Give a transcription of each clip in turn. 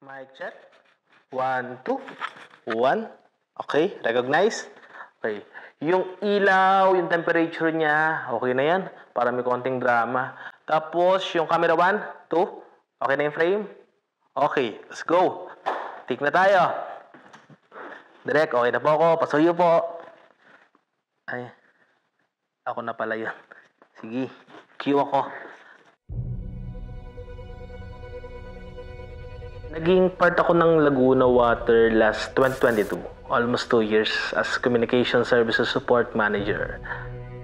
Mic check. 1, 2. 1. Okay, recognize. Okay. Yung ilaw, yung temperature niya, okay na yan. Para may konting drama. Tapos, yung camera 1, 2. Okay na yung frame? Okay, let's go. Take na tayo. Direk, okay na po ako. Pasuyo po. Ay, ako na pala yun. Sige, cue ako. Naging part ako ng Laguna Water last 2022. Almost 2 years as Communication Services Support Manager.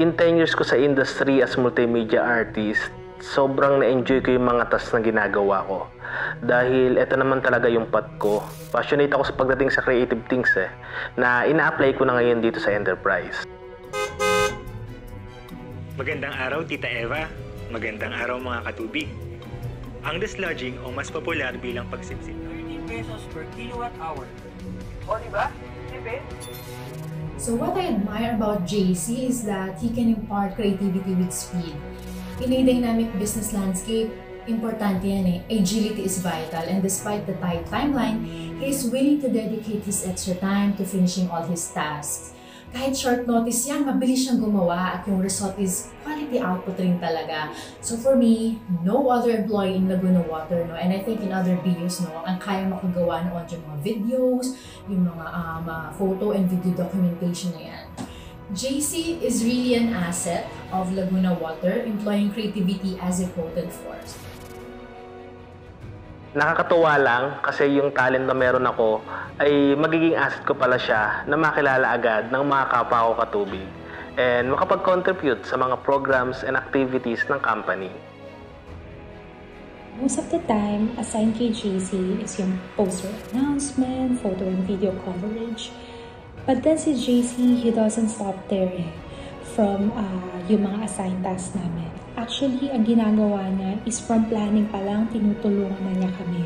In 10 years ko sa industry as multimedia artist, sobrang na-enjoy ko yung mga tasks na ginagawa ko. Dahil ito naman talaga yung path ko. Passionate ako sa pagdating sa creative things na ina-apply ko na ngayon dito sa enterprise. Magandang araw, Tita Eva. Magandang araw, mga katubig. Ang dislodging o mas popular bilang pagsimsim. 13 pesos per kilowatt hour. O diba? Tipid? So what I admire about JC is that he can impart creativity with speed. In a dynamic business landscape, importante yan agility is vital, and despite the tight timeline, he is willing to dedicate his extra time to finishing all his tasks. Kahit short notice yan, mabilis siyang gumawa at yung result is quality output rin talaga. So for me, no other employee in Laguna Water, and I think in other videos, ang kaya makagawa noon yung mga videos, yung mga photo and video documentation na yan. JC is really an asset of Laguna Water, employing creativity as a potent force. Nakakatuwa lang kasi yung talent na meron ako ay magiging asset ko pala siya na makilala agad ng mga kapwa ko katubig and makapag-contribute sa mga programs and activities ng company. Most of the time, assigned kay JC is yung poster announcement, photo and video coverage. But then si JC, he doesn't stop there from yung mga assigned tasks namin. Actually, ang ginagawa niya is from planning pa lang, tinutulungan na niya kami.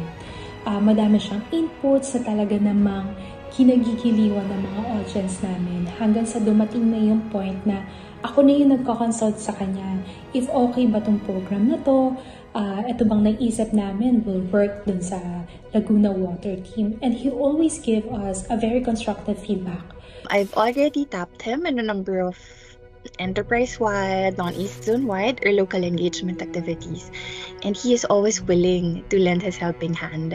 Madami siyang inputs sa talaga namang kinagigiliwan ng mga audience namin hanggang sa dumating na yung point na ako na yung nagko-consult sa kanya if okay ba tong program na to, ito bang naisip namin will work dun sa Laguna Water team, and he always give us a very constructive feedback. I've already tapped him in a number of enterprise-wide, non-East Zone-wide, or local engagement activities. And he is always willing to lend his helping hand.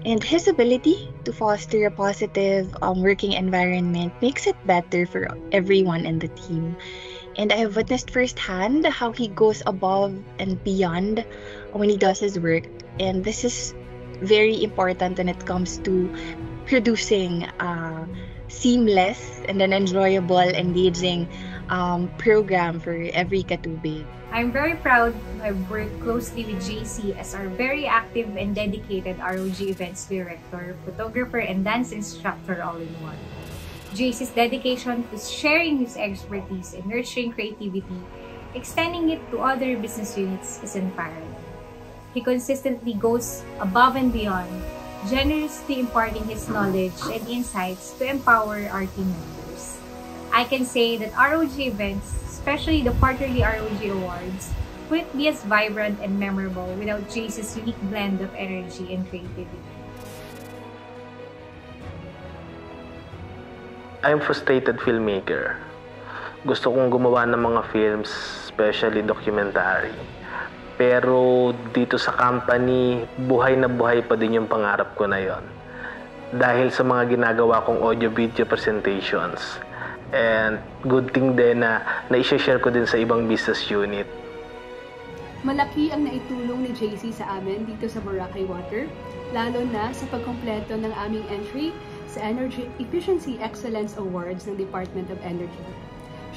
And his ability to foster a positive working environment makes it better for everyone in the team. And I have witnessed firsthand how he goes above and beyond when he does his work. And this is very important when it comes to producing seamless and an enjoyable, engaging program for every katubig. I'm very proud I've worked closely with JC as our very active and dedicated ROG Events Director, Photographer, and Dance Instructor all-in-one. JC's dedication to sharing his expertise and nurturing creativity, extending it to other business units, is inspiring. He consistently goes above and beyond, generously imparting his knowledge and insights to empower our team members. I can say that ROG events, especially the quarterly ROG Awards, couldn't be as vibrant and memorable without JC's unique blend of energy and creativity. I'm a frustrated filmmaker. Gusto kong gumawa ng mga films, especially documentary. Pero dito sa company, buhay na buhay pa din yung pangarap ko na yon. Dahil sa mga ginagawa kong audio-video presentations. And good thing din na i-share ko din sa ibang business unit. Malaki ang naitulong ni JC sa amin dito sa Boracay Water, lalo na sa pagkompleto ng aming entry sa Energy Efficiency Excellence Awards ng Department of Energy.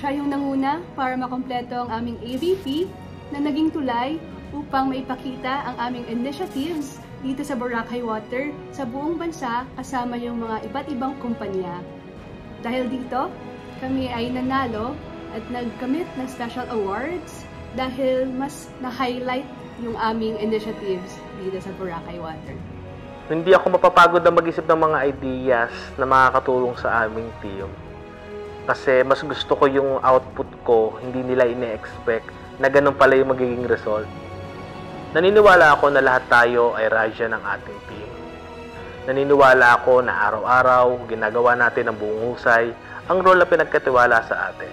Siya yung nanguna para makompleto ang aming AVP na naging tulay upang maipakita ang aming initiatives dito sa Boracay Water sa buong bansa kasama yung mga iba't ibang kumpanya. Dahil dito, kami ay nanalo at nagkamit ng special awards dahil mas na-highlight yung aming initiatives dito sa Boracay Water. Hindi ako mapapagod na mag-isip ng mga ideas na makakatulong sa aming team. Kasi mas gusto ko yung output ko, hindi nila ine-expect na ganun pala yung magiging result. Naniniwala ako na lahat tayo ay raja ng ating team. naniniwala ako na araw-araw ginagawa natin ang buong husay ang role na pinagkatiwala sa atin.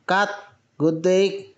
Cut! Good take!